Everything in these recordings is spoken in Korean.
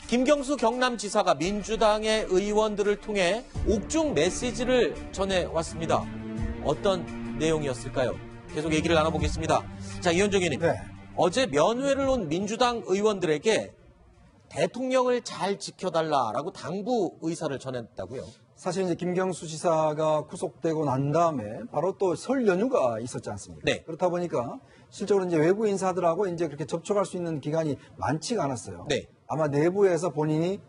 김경수 경남지사가 민주당의 의원들을 통해 옥중 메시지를 전해왔습니다. 어떤 내용이었을까요? 계속 얘기를 나눠보겠습니다. 자, 이현정 의원님. 네. 어제 면회를 온 민주당 의원들에게 대통령을 잘 지켜달라라고 당부 의사를 전했다고요? 사실 이제 김경수 지사가 구속되고 난 다음에 바로 또 설 연휴가 있었지 않습니까? 네. 그렇다 보니까 실적으로 이제 외부 인사들하고 이제 그렇게 접촉할 수 있는 기간이 많지가 않았어요. 네. 아마 내부에서 본인이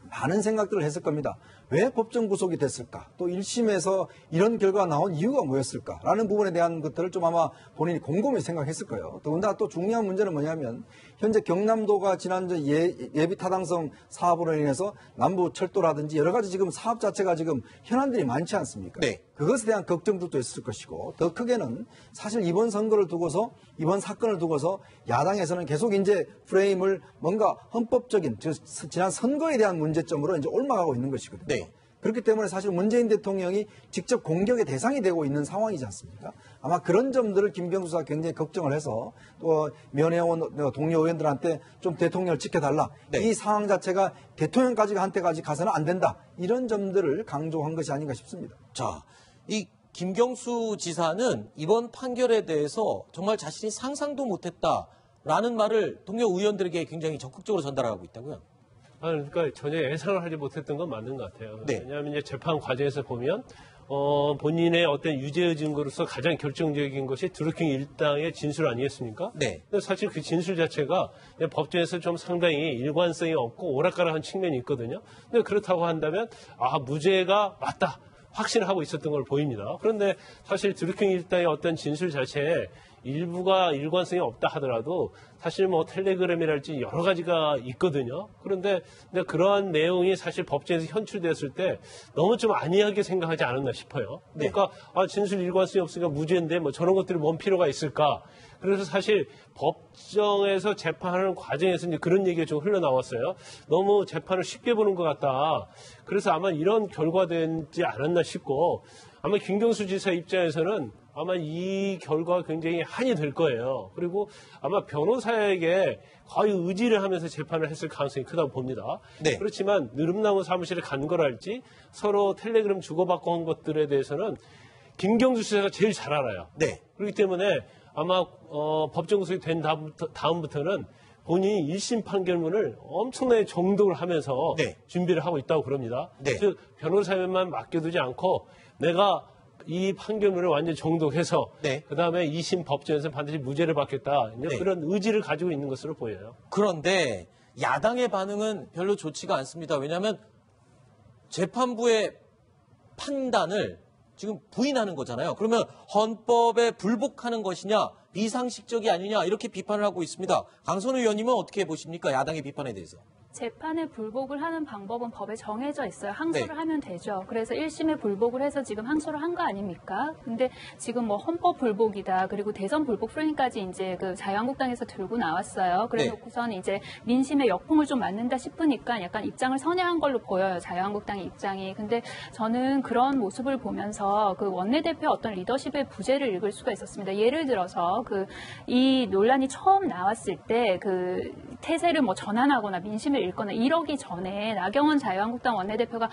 많은 생각들을 했을 겁니다. 왜 법정 구속이 됐을까? 또 1심에서 이런 결과가 나온 이유가 뭐였을까? 라는 부분에 대한 것들을 좀 아마 본인이 곰곰이 생각했을 거예요. 더군다나 또 중요한 문제는 뭐냐면 현재 경남도가 지난주 예비 타당성 사업으로 인해서 남부 철도라든지 여러 가지 지금 사업 자체가 지금 현안들이 많지 않습니까? 네. 그것에 대한 걱정들도 있을 것이고 더 크게는 사실 이번 선거를 두고서 이번 사건을 두고서 야당에서는 계속 이제 프레임을 뭔가 헌법적인 지난 선거에 대한 문제점으로 이제 올라가고 있는 것이거든요. 네. 그렇기 때문에 사실 문재인 대통령이 직접 공격의 대상이 되고 있는 상황이지 않습니까? 아마 그런 점들을 김경수 지사가 굉장히 걱정을 해서 또 면회온 동료 의원들한테 좀 대통령을 지켜달라. 네. 이 상황 자체가 대통령까지 한테까지 가서는 안 된다. 이런 점들을 강조한 것이 아닌가 싶습니다. 자, 이 김경수 지사는 이번 판결에 대해서 정말 자신이 상상도 못했다라는 말을 동료 의원들에게 굉장히 적극적으로 전달하고 있다고요? 그러니까 전혀 예상을 하지 못했던 건 맞는 것 같아요. 네. 왜냐하면 이제 재판 과정에서 보면 본인의 어떤 유죄의 증거로서 가장 결정적인 것이 드루킹 일당의 진술 아니겠습니까? 네. 근데 사실 그 진술 자체가 법정에서 좀 상당히 일관성이 없고 오락가락한 측면이 있거든요. 근데 그렇다고 한다면 무죄가 맞다. 확신을 하고 있었던 걸 보입니다. 그런데 사실 드루킹 일당의 어떤 진술 자체에 일부가 일관성이 없다 하더라도 사실 뭐 텔레그램이랄지 여러 가지가 있거든요. 그런데 그러한 내용이 사실 법정에서 현출됐을 때 너무 좀 안이하게 생각하지 않았나 싶어요. 그러니까 진술 일관성이 없으니까 무죄인데 뭐 저런 것들이 뭔 필요가 있을까. 그래서 사실 법정에서 재판하는 과정에서 이제 그런 얘기가 좀 흘러나왔어요. 너무 재판을 쉽게 보는 것 같다. 그래서 아마 이런 결과되지 않았나 싶고 아마 김경수 지사 입장에서는 아마 이 결과가 굉장히 한이 될 거예요. 그리고 아마 변호사에게 거의 의지를 하면서 재판을 했을 가능성이 크다고 봅니다. 네. 그렇지만 느릅나무 사무실에 간 거랄지 서로 텔레그램 주고받고 한 것들에 대해서는 김경수 지사가 제일 잘 알아요. 네. 그렇기 때문에 아마 법정 구속이 된 다음부터는 본인이 1심 판결문을 엄청나게 정독을 하면서 네. 준비를 하고 있다고 그럽니다. 네. 즉 변호사에만 맡겨두지 않고 내가 이 판결문을 완전히 정독해서 네. 그다음에 2심 법정에서 반드시 무죄를 받겠다. 이제 네. 그런 의지를 가지고 있는 것으로 보여요. 그런데 야당의 반응은 별로 좋지가 않습니다. 왜냐하면 재판부의 판단을 지금 부인하는 거잖아요. 그러면 헌법에 불복하는 것이냐, 비상식적이 아니냐 이렇게 비판을 하고 있습니다. 강선우 의원님은 어떻게 보십니까? 야당의 비판에 대해서. 재판에 불복을 하는 방법은 법에 정해져 있어요. 항소를 네. 하면 되죠. 그래서 1심에 불복을 해서 지금 항소를 한 거 아닙니까? 근데 지금 뭐 헌법 불복이다. 그리고 대선 불복 프레임까지 이제 그 자유한국당에서 들고 나왔어요. 그래 놓고선 이제 민심의 역풍을 좀 맞는다 싶으니까 약간 입장을 선회한 걸로 보여요. 자유한국당의 입장이. 근데 저는 그런 모습을 보면서 그 원내대표의 어떤 리더십의 부재를 읽을 수가 있었습니다. 예를 들어서 이 논란이 처음 나왔을 때 그 태세를 뭐 전환하거나 민심을 읽거나 이러기 전에 나경원 자유한국당 원내대표가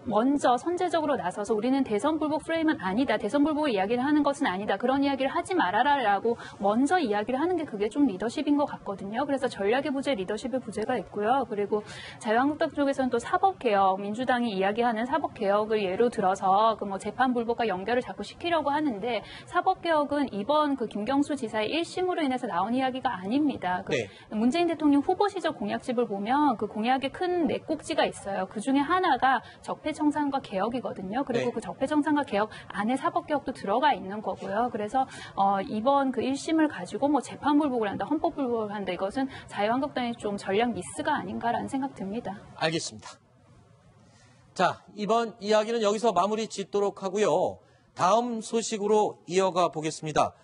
먼저 선제적으로 나서서 우리는 대선 불복 프레임은 아니다. 대선 불복을 이야기를 하는 것은 아니다. 그런 이야기를 하지 말아라라고 먼저 이야기를 하는 게 그게 좀 리더십인 것 같거든요. 그래서 전략의 부재, 리더십의 부재가 있고요. 그리고 자유한국당 쪽에서는 또 사법개혁, 민주당이 이야기하는 사법개혁을 예로 들어서 그 뭐 재판 불복과 연결을 자꾸 시키려고 하는데 사법개혁은 이번 그 김경수 지사의 1심으로 인해서 나온 이야기가 아닙니다. 네. 문재인 대통령 후보 시절 공약집을 보면 그 공약에 큰 네 꼭지가 있어요. 그 중에 하나가 적폐청산과 개혁이거든요. 그리고 네. 그 적폐청산과 개혁 안에 사법개혁도 들어가 있는 거고요. 그래서 이번 그 1심을 가지고 뭐 재판 불복을 한다, 헌법 불복을 한다 이것은 자유한국당의 좀 전략 미스가 아닌가라는 생각 듭니다. 알겠습니다. 자, 이번 이야기는 여기서 마무리 짓도록 하고요. 다음 소식으로 이어가 보겠습니다.